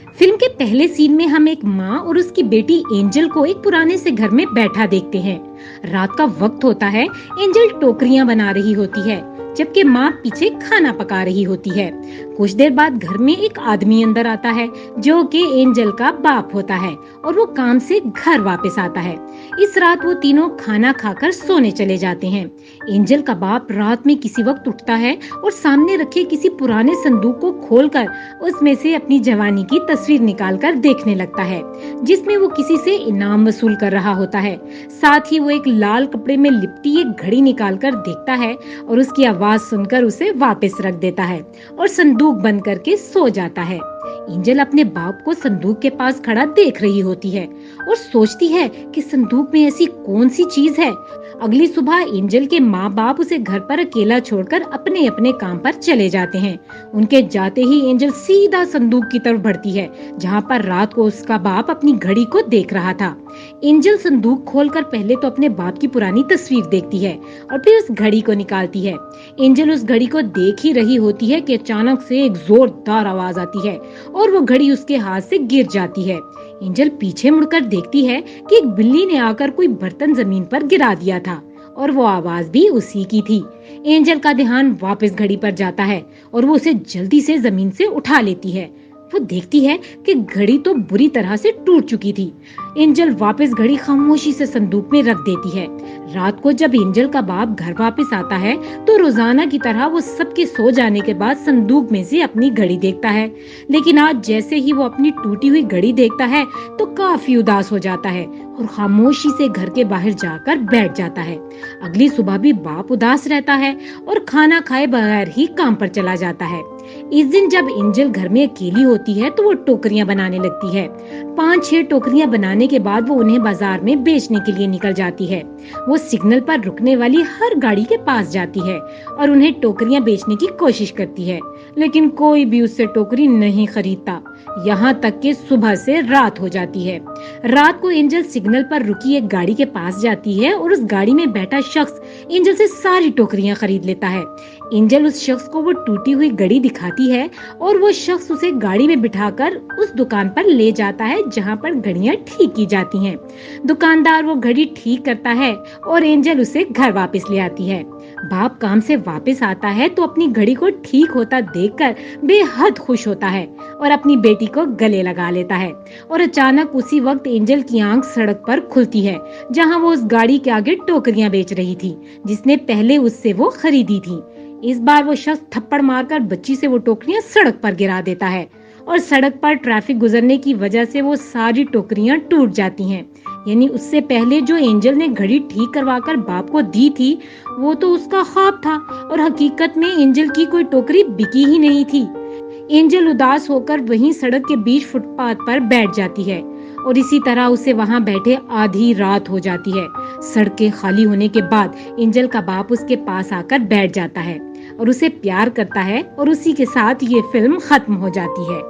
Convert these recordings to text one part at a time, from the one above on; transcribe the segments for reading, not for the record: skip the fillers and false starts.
Film के पहले scene में हम एक माँ और उसकी बेटी एंजल को एक पुराने से घर में बैठा देखते हैं। रात का वक्त होता है। एंजल टोकरियां बना रही होती है, जबकि माँ पीछे खाना पका रही होती है। कुछ देर बाद घर में एक आदमी अंदर आता है, जो कि एंजल का बाप होता है, और वो काम से घर वापस आता है। इस रात वो तीनों खाना खाकर सोने चले जाते हैं। एंजल का बाप रात में किसी वक्त उठता है और सामने रखे किसी पुराने संदूक को खोलकर उसमें से अपनी जवानी की तस्वीर निकालकर देखने लगता है, जिसमें वो किसी से इनाम वसूल कर रहा होता है। साथ ही वो एक लाल कपड़े में लिपटी एक घड़ी निकालकर देखता है और उसकी आवाज सुनकर उसे वापस रख देता है और संदूक बंद करके सो जाता है। एंजल अपने बाप को संदूक के पास खड़ा देख रही होती है और सोचती है कि संदूक में ऐसी कौन सी चीज है। अगली सुबह एंजल के माँ बाप उसे घर पर अकेला छोड़कर अपने अपने काम पर चले जाते हैं। उनके जाते ही एंजल सीधा संदूक की तरफ बढ़ती है, जहाँ पर रात को उसका बाप अपनी घड़ी को देख रहा था। एंजल संदूक खोलकर पहले तो अपने बाप की पुरानी तस्वीर देखती है और फिर उस घड़ी को निकालती है। एंजल उस घड़ी को देख ही रही होती है कि अचानक से एक जोरदार आवाज आती है और वो घड़ी उसके हाथ से गिर जाती है। एंजल पीछे मुड़कर देखती है कि एक बिल्ली ने आकर कोई बर्तन जमीन पर गिरा दिया था और वो आवाज भी उसी की थी। एंजल का ध्यान वापस घड़ी पर जाता है और वो उसे जल्दी से जमीन से उठा लेती है। वो देखती है कि घड़ी तो बुरी तरह से टूट चुकी थी। एंजल वापस घड़ी खामोशी से संदूक में रख देती है। रात को जब एंजल का बाप घर वापस आता है तो रोजाना की तरह वो सबके सो जाने के बाद संदूक में से अपनी घड़ी देखता है, लेकिन आज जैसे ही वो अपनी टूटी हुई घड़ी देखता है तो काफी उदास हो जाता है और खामोशी से घर के बाहर जाकर बैठ जाता है। अगली सुबह भी बाप उदास रहता है और खाना खाए बगैर ही काम पर चला जाता है। इस दिन जब एंजल घर में अकेली होती है तो वो टोकरियां बनाने लगती है। 5-6 टोकरियां बनाने के बाद वो उन्हें बाजार में बेचने के लिए निकल जाती है। वो सिग्नल पर रुकने वाली हर गाड़ी के पास जाती है और उन्हें टोकरियां बेचने की कोशिश करती है, लेकिन कोई भी उससे टोकरी नहीं खरीदता। यहाँ तक कि सुबह से रात हो जाती है। रात को एंजल सिग्नल पर रुकी एक गाड़ी के पास जाती है और उस गाड़ी में बैठा शख्स एंजल से सारी टोकरियां खरीद लेता है। एंजल उस शख्स को वो टूटी हुई घड़ी दिखाती है और वो शख्स उसे गाड़ी में बिठाकर उस दुकान पर ले जाता है जहाँ पर घड़ियां ठीक की जाती हैं। दुकानदार वो घड़ी ठीक करता है और एंजल उसे घर वापस ले आती है। बाप काम से वापस आता है तो अपनी घड़ी को ठीक होता देखकर बेहद खुश होता है और अपनी बेटी को गले लगा लेता है। और अचानक उसी वक्त एंजल की आंख सड़क पर खुलती है, जहां वो उस गाड़ी के आगे टोकरियां बेच रही थी, जिसने पहले उससे वो खरीदी थी। इस बार वो शख्स थप्पड़ मारकर बच्ची से वो टोकरियां सड़क पर गिरा देता है और सड़क पर ट्रैफिक गुजरने की वजह से वो सारी टोकरियां टूट जाती हैं। यानी उससे पहले जो एंजल ने घड़ी ठीक करवाकर बाप को दी थी, वो तो उसका ख्वाब था और हकीकत में एंजल की कोई टोकरी बिकी ही नहीं थी। एंजल उदास होकर वहीं सड़क के बीच फुटपाथ पर बैठ जाती है और इसी तरह उसे वहां बैठे आधी रात हो जाती है। सड़कें खाली होने के बाद एंजल का बाप उसके पास आकर बैठ जाता है और उसे प्यार करता है और उसी के साथ ये फिल्म खत्म हो जाती है।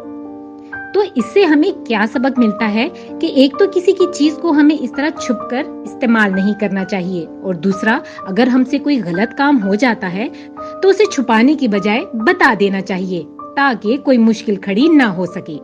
तो इससे हमें क्या सबक मिलता है कि एक तो किसी की चीज को हमें इस तरह छुपकर इस्तेमाल नहीं करना चाहिए, और दूसरा अगर हमसे कोई गलत काम हो जाता है तो उसे छुपाने की बजाय बता देना चाहिए, ताकि कोई मुश्किल खड़ी ना हो सके।